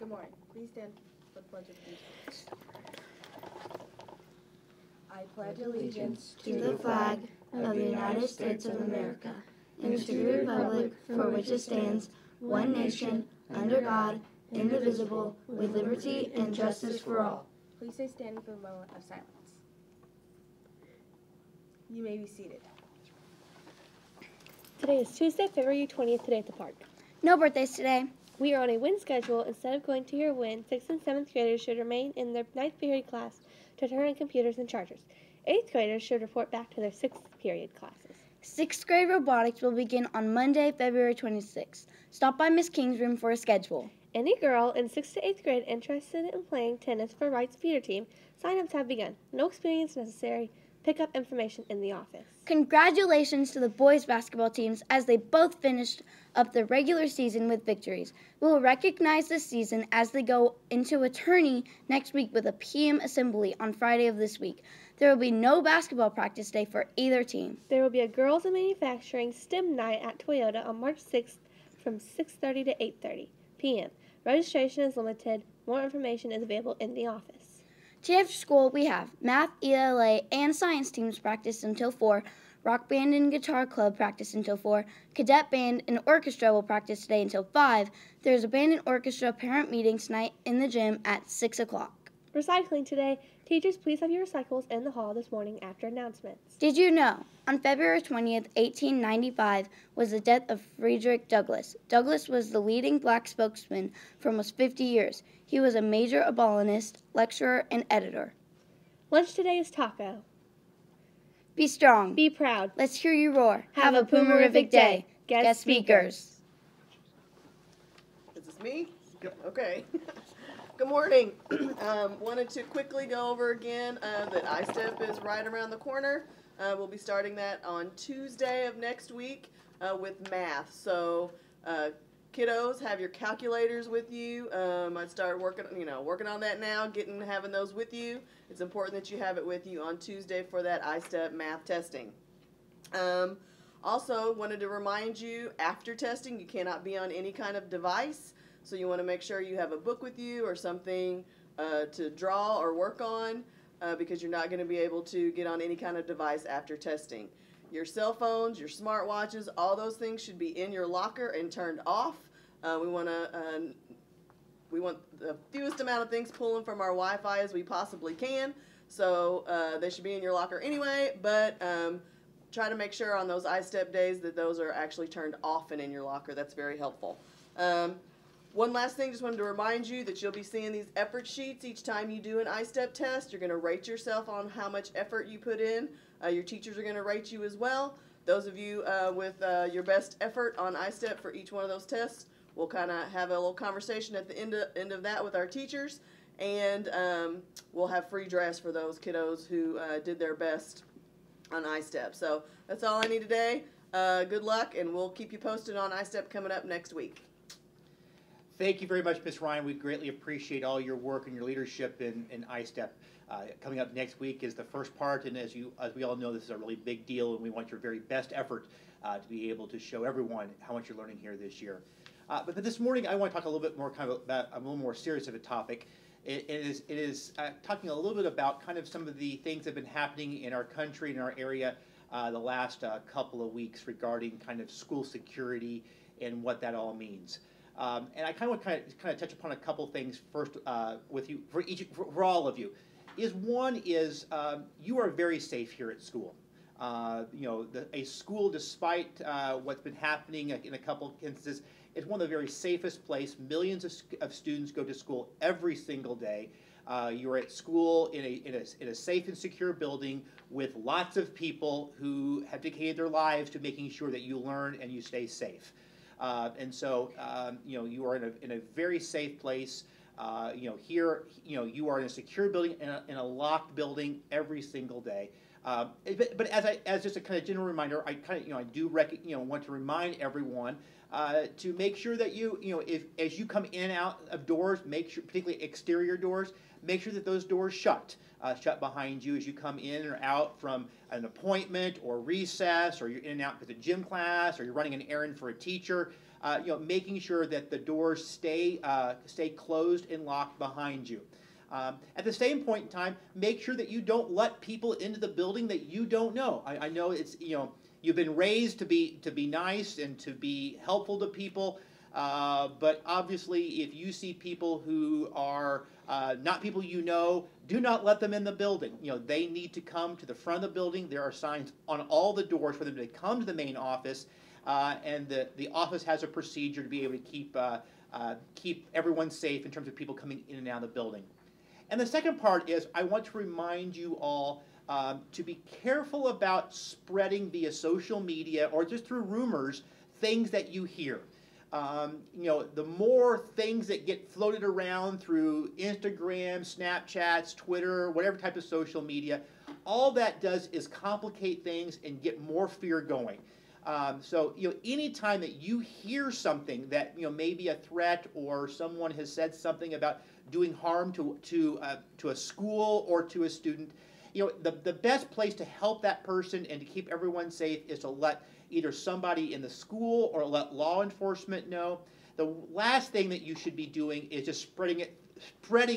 Good morning. Please stand for the Pledge of Allegiance. I pledge allegiance to the flag of the United States of America and to the republic for which it stands, one nation, under God, indivisible, with liberty and justice for all. Please stay standing for the moment of silence. You may be seated. Today is Tuesday, February 20th, today at the park. No birthdays today. We are on a win schedule. Instead of going to your win, 6th and 7th graders should remain in their 9th period class to turn on computers and chargers. 8th graders should report back to their 6th period classes. 6th grade robotics will begin on Monday, February 26th. Stop by Miss King's room for a schedule. Any girl in 6th to 8th grade interested in playing tennis for Wright's feeder team, sign-ups have begun. No experience necessary. Pick up information in the office. Congratulations to the boys basketball teams as they both finished up the regular season with victories. We will recognize this season as they go into a tourney next week with a PM assembly on Friday of this week. There will be no basketball practice day for either team. There will be a Girls in Manufacturing STEM night at Toyota on March 6th from 6:30 to 8:30 p.m. Registration is limited. More information is available in the office. Today after school, we have math, ELA, and science teams practice until 4, rock band and guitar club practice until 4, cadet band and orchestra will practice today until 5. There's a band and orchestra parent meeting tonight in the gym at 6 o'clock. Recycling today. Teachers, please have your recyclables in the hall this morning after announcements. Did you know, on February 20th, 1895, was the death of Frederick Douglass. Douglass was the leading black spokesman for almost 50 years. He was a major abolitionist, lecturer, and editor. Lunch today is taco. Be strong. Be proud. Let's hear you roar. Have a Pumerific day. Guest speakers. Is this me? Okay. Good morning. Wanted to quickly go over again that iStep is right around the corner. We'll be starting that on Tuesday of next week with math. So kiddos, have your calculators with you. I'd start working on that now, having those with you. It's important that you have it with you on Tuesday for that iStep math testing. Also, wanted to remind you, after testing, you cannot be on any kind of device. So you want to make sure you have a book with you or something to draw or work on because you're not going to be able to get on any kind of device after testing. Your cell phones, your smartwatches, all those things should be in your locker and turned off. We want the fewest amount of things pulling from our Wi-Fi as we possibly can. So they should be in your locker anyway, but try to make sure on those iStep days that those are actually turned off and in your locker. That's very helpful. One last thing, just wanted to remind you that you'll be seeing these effort sheets each time you do an iStep test. You're going to rate yourself on how much effort you put in. Your teachers are going to rate you as well. Those of you with your best effort on iStep for each one of those tests, we'll kind of have a little conversation at the end of that with our teachers, and we'll have free dress for those kiddos who did their best on iStep. So that's all I need today. Good luck, and we'll keep you posted on iStep coming up next week. Thank you very much, Ms. Ryan. We greatly appreciate all your work and your leadership in iStep. Coming up next week is the first part, and as we all know, this is a really big deal, and we want your very best effort to be able to show everyone how much you're learning here this year. But this morning, I want to talk a little bit more about a little more serious of a topic. It is talking a little bit about kind of some of the things that have been happening in our country, in our area, the last couple of weeks regarding kind of school security and what that all means. And I kind of want to touch upon a couple things first with you, for all of you. One is you are very safe here at school. A school, despite what's been happening in a couple of instances, is one of the very safest places. Millions of students go to school every single day. You're at school in a safe and secure building with lots of people who have dedicated their lives to making sure that you learn and you stay safe. And so, you are in a very safe place. Here, you are in a secure building, in a locked building every single day. But as just a kind of general reminder, I do want to remind everyone to make sure that as you come in and out of doors, make sure, particularly exterior doors, make sure that those doors shut behind you as you come in or out from an appointment or recess, or you're in and out for the gym class, or you're running an errand for a teacher. making sure that the doors stay closed and locked behind you. At the same point in time, make sure that you don't let people into the building that you don't know. I know it's, you've been raised to be nice and to be helpful to people, but obviously if you see people who are not people you know, do not let them in the building. They need to come to the front of the building. There are signs on all the doors for them to come to the main office, and the office has a procedure to be able to keep everyone safe in terms of people coming in and out of the building. And the second part is I want to remind you all to be careful about spreading via social media or just through rumors things that you hear. The more things that get floated around through Instagram, Snapchats, Twitter, whatever type of social media, all that does is complicate things and get more fear going. So anytime that you hear something that may be a threat or someone has said something about doing harm to a school or to a student, the best place to help that person and to keep everyone safe is to let either somebody in the school or let law enforcement know. The last thing that you should be doing is just spreading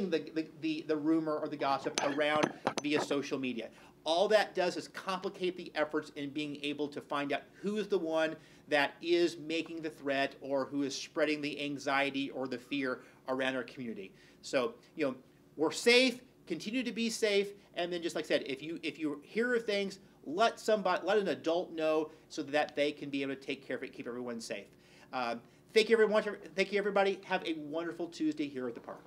the rumor or the gossip around via social media. All that does is complicate the efforts in being able to find out who is the one that is making the threat or who is spreading the anxiety or the fear around our community. So, we're safe, continue to be safe, and then just like I said, if you hear of things, let an adult know so that they can be able to take care of it, keep everyone safe. Thank you, everyone. Thank you, everybody. Have a wonderful Tuesday here at the park.